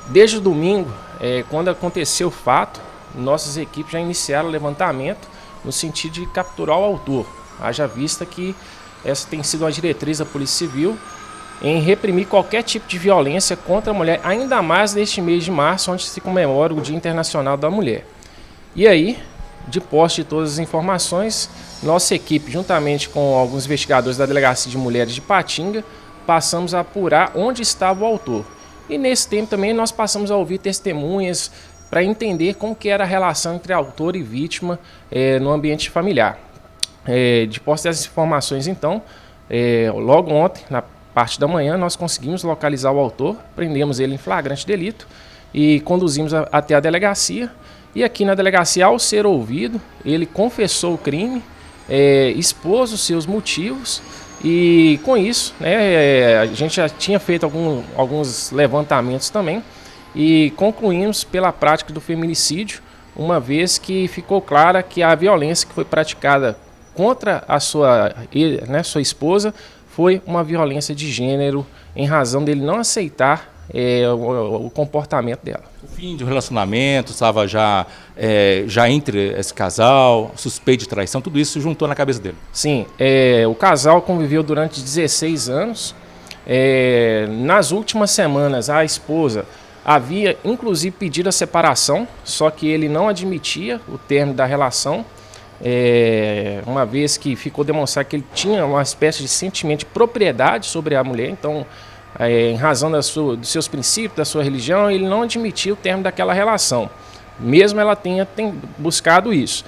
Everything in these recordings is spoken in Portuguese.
Desde o domingo, quando aconteceu o fato, nossas equipes já iniciaram o levantamento no sentido de capturar o autor. Haja vista que essa tem sido uma diretriz da Polícia Civil em reprimir qualquer tipo de violência contra a mulher, ainda mais neste mês de março, onde se comemora o Dia Internacional da Mulher. E aí, de posse de todas as informações, nossa equipe, juntamente com alguns investigadores da Delegacia de Mulheres de Patinga, passamos a apurar onde estava o autor. E nesse tempo também nós passamos a ouvir testemunhas para entender como que era a relação entre autor e vítima no ambiente familiar. De posse dessas informações, então, logo ontem, na parte da manhã, nós conseguimos localizar o autor, prendemos ele em flagrante delito e conduzimos até a delegacia. E aqui na delegacia, ao ser ouvido, ele confessou o crime, expôs os seus motivos e com isso, a gente já tinha feito alguns levantamentos também e concluímos pela prática do feminicídio, uma vez que ficou clara que a violência que foi praticada contra a sua esposa foi uma violência de gênero em razão dele não aceitar o comportamento dela. O fim do relacionamento estava já entre esse casal, suspeito de traição, tudo isso se juntou na cabeça dele. Sim, o casal conviveu durante 16 anos. Nas últimas semanas, a esposa havia inclusive pedido a separação, só que ele não admitia o término da relação, uma vez que ficou demonstrado que ele tinha uma espécie de sentimento de propriedade sobre a mulher, então em razão dos seus princípios, da sua religião, ele não admitia o término daquela relação, mesmo ela tenha buscado isso.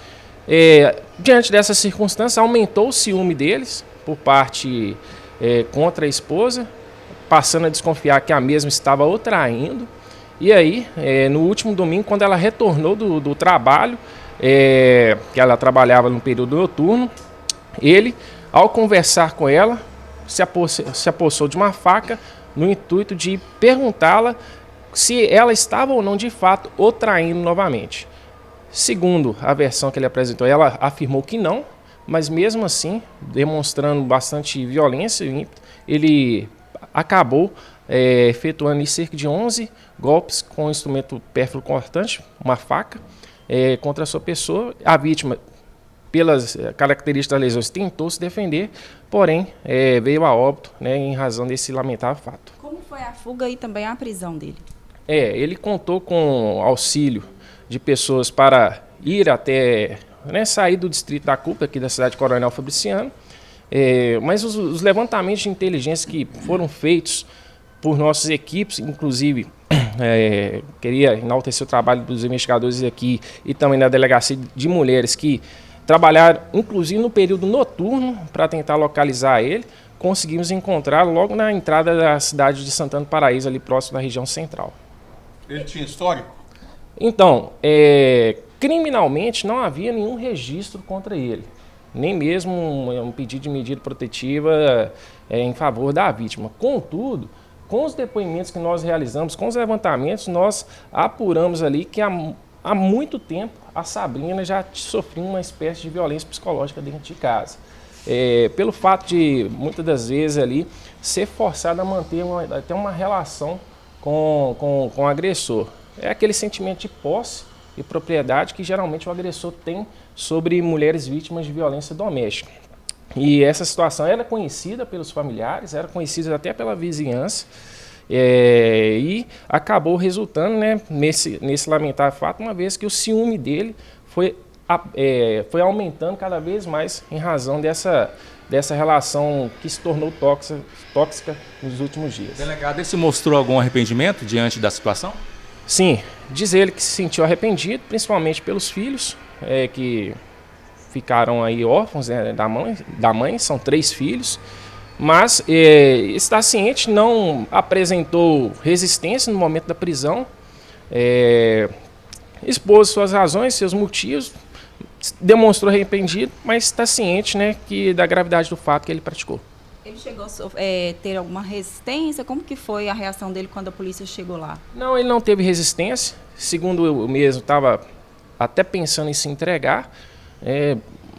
Diante dessa circunstância, aumentou o ciúme deles por parte contra a esposa, passando a desconfiar que a mesma estava o traindo. E aí, no último domingo, quando ela retornou do trabalho, que ela trabalhava no período noturno, ele, ao conversar com ela, se apossou de uma faca no intuito de perguntá-la se ela estava ou não de fato o traindo novamente. Segundo a versão que ele apresentou, ela afirmou que não, mas mesmo assim, demonstrando bastante violência, ele acabou efetuando cerca de 11 golpes com um instrumento pérfuro cortante, uma faca, contra a sua pessoa. A vítima, pelas características das lesões, tentou se defender, porém veio a óbito, em razão desse lamentável fato. Como foi a fuga e também a prisão dele? Ele contou com auxílio de pessoas para ir até, sair do distrito da Cupa, aqui da cidade de Coronel Fabriciano, mas os levantamentos de inteligência que foram feitos por nossas equipes, inclusive queria enaltecer o trabalho dos investigadores aqui e também da Delegacia de Mulheres, que trabalharam inclusive no período noturno para tentar localizar ele. Conseguimos encontrar logo na entrada da cidade de Santana do Paraíso, ali próximo da região central. Ele tinha histórico? Então, criminalmente não havia nenhum registro contra ele, nem mesmo um pedido de medida protetiva em favor da vítima. Contudo, com os depoimentos que nós realizamos, com os levantamentos, nós apuramos ali que há muito tempo a Sabrina já sofreu uma espécie de violência psicológica dentro de casa. Pelo fato de, muitas das vezes, ali, ser forçada a manter até uma relação com o agressor. É aquele sentimento de posse e propriedade que geralmente o agressor tem sobre mulheres vítimas de violência doméstica. E essa situação era conhecida pelos familiares, era conhecida até pela vizinhança, e acabou resultando nesse lamentável fato, uma vez que o ciúme dele foi aumentando cada vez mais em razão dessa relação que se tornou tóxica nos últimos dias. Delegado, ele se mostrou algum arrependimento diante da situação? Sim, diz ele que se sentiu arrependido, principalmente pelos filhos, que ficaram aí órfãos da mãe, são 3 filhos, mas está ciente, não apresentou resistência no momento da prisão, expôs suas razões, seus motivos, demonstrou arrependido, mas está ciente da gravidade do fato que ele praticou. Ele chegou a ter alguma resistência? Como que foi a reação dele quando a polícia chegou lá? Não, ele não teve resistência, segundo eu mesmo, estava até pensando em se entregar.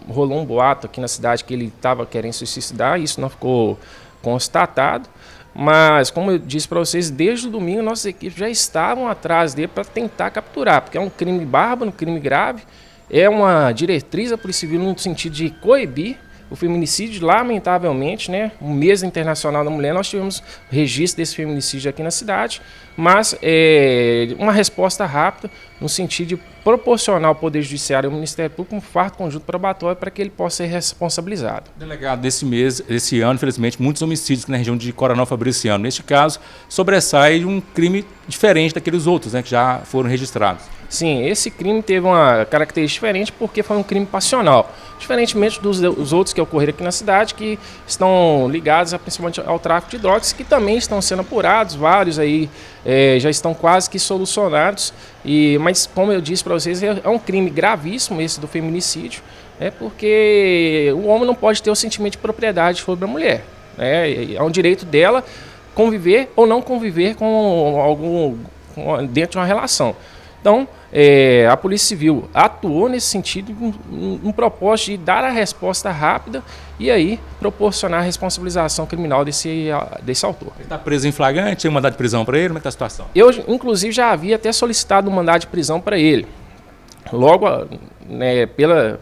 Rolou um boato aqui na cidade que ele estava querendo se suicidar, isso não ficou constatado, Mas, como eu disse para vocês, desde o domingo nossas equipes já estavam atrás dele para tentar capturar, porque é um crime bárbaro, um crime grave, é uma diretriz da Polícia Civil no sentido de coibir o feminicídio. Lamentavelmente, né, o mês internacional da mulher, nós tivemos registro desse feminicídio aqui na cidade, mas uma resposta rápida no sentido de proporcionar ao Poder Judiciário e ao Ministério Público um fardo conjunto probatório para que ele possa ser responsabilizado. Delegado, desse ano, infelizmente, muitos homicídios aqui na região de Coronel Fabriciano. Neste caso, sobressai um crime diferente daqueles outros, né, que já foram registrados. Sim, esse crime teve uma característica diferente porque foi um crime passional. Diferentemente dos outros que ocorreram aqui na cidade, que estão ligados principalmente ao tráfico de drogas, que também estão sendo apurados, vários aí já estão quase que solucionados. Mas, como eu disse para vocês, é um crime gravíssimo esse do feminicídio, porque o homem não pode ter o sentimento de propriedade sobre a mulher. É um direito dela conviver ou não conviver com dentro de uma relação. Então, a Polícia Civil atuou nesse sentido, um propósito de dar a resposta rápida e aí proporcionar a responsabilização criminal desse autor. Ele está preso em flagrante, tem um mandado de prisão para ele, como é que está a situação? Eu, inclusive, já havia até solicitado um mandado de prisão para ele. Logo,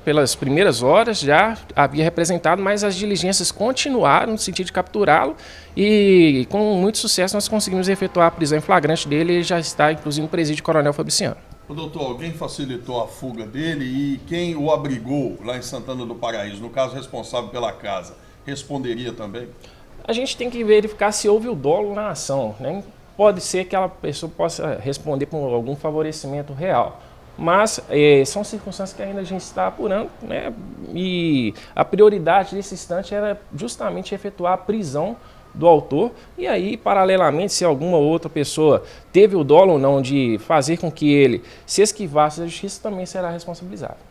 pelas primeiras horas, já havia representado, mas as diligências continuaram no sentido de capturá-lo e, com muito sucesso, nós conseguimos efetuar a prisão em flagrante dele. Ele já está, inclusive, no presídio Coronel Fabriciano. Doutor, alguém facilitou a fuga dele e quem o abrigou lá em Santana do Paraíso, no caso responsável pela casa, responderia também? A gente tem que verificar se houve o dolo na ação, né? Pode ser que aquela pessoa possa responder por algum favorecimento real. Mas são circunstâncias que ainda a gente está apurando, né? E a prioridade nesse instante era justamente efetuar a prisão do autor e aí, paralelamente, se alguma outra pessoa teve o dolo ou não de fazer com que ele se esquivasse da justiça, também será responsabilizado.